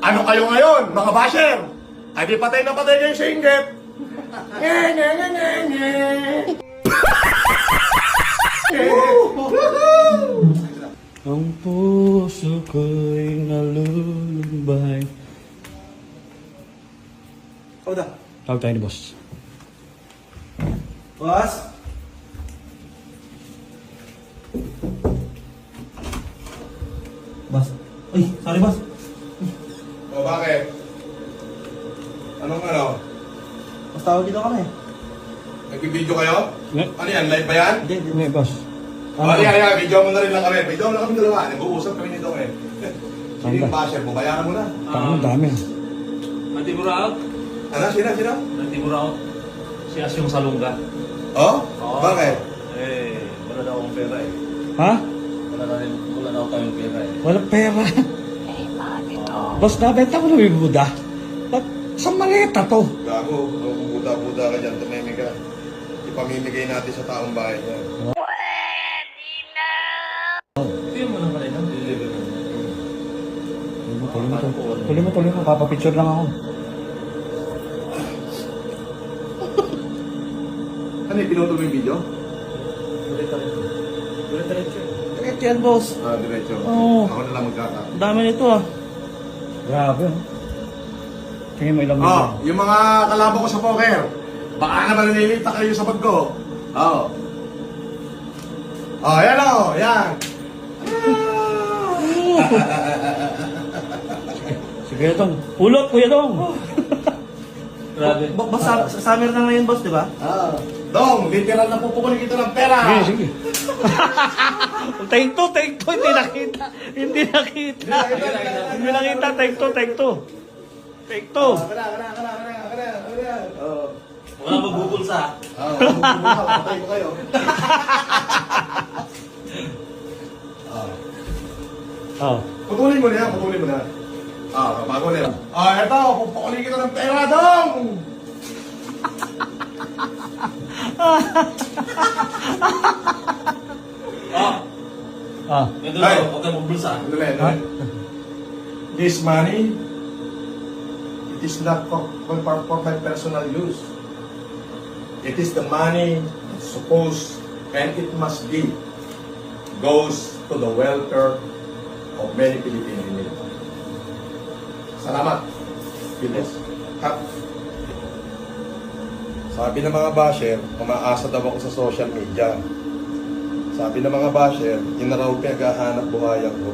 Ano kayo ngayon, mga basher? Ay di patay na patay kayo sa inggit. Nye, nye, nye, nye, nye. Ang puso ko'y nalulumbay. Kauda. Tawag tayo ni boss. Boss? Boss. Ay, sorry boss. O bakit? Anong ano? Mas tawag dito kami. Nag-video kayo? Ne? Ano yan, live ba yan? Hindi, hindi. Hindi, boss. Oh, yeah, video mo na rin lang kami. Video mo na kami dalawa. Nag-uusap kami nito eh. Sino yung basher mo? Bayaran mo na. Ang dami. Nantimurao? Ano? Sino? Nantimurao? Si Asyong Salunga. Oh? Oo. Bakit? Eh, wala na akong pera eh. Ha? Wala na ako tayong pera eh. Wala pera. Boss, nabenta mo na may Buda. Ba't sa maleta to? Gago. Buda-buda ka dyan. Tumemi ka. Ipamimigay natin sa taong bahay niya. Hindi mo naman rin ang deliver mo. Tuloy mo. Papapicture lang ako. Ano yung pinutol mo yung video? Diretso. Correct yan, boss. Diretso. Oo. Ako na lang magkaka. Ang dami nito ah. Grabe, oh. Tingin mo ilang Oh, million. yung mga kalaban ko sa poker. Baka naman nalilita kayo sa bag ko. Oh. Oh, yan o. Yan. Sige, Dong. Pulot, Kuya Dong. Grabe. Boss, summer na ngayon, boss, di ba? Ah. Dong, literal na pupukunin kita ng pera. Sige. Take two. Hindi nakita. Hindi nakita. Take two. Oh. Wala magbubulsa. Patay ko kayo. Oh. Putulin mo na. Bago na yan. Eto, pupukunin kita ng pera, Dong. Ah. Ito Ay. na, huwag kang magbulsa. This money, it is not for my personal use. It is the money supposed and it must be goes to the welfare of many Filipino immigrants. Salamat. Bilis. Cut. Sabi ng mga basher, umaasa daw ako sa social media. Sabi ng mga basher, yun na raw pinaghahanap buhayan ko.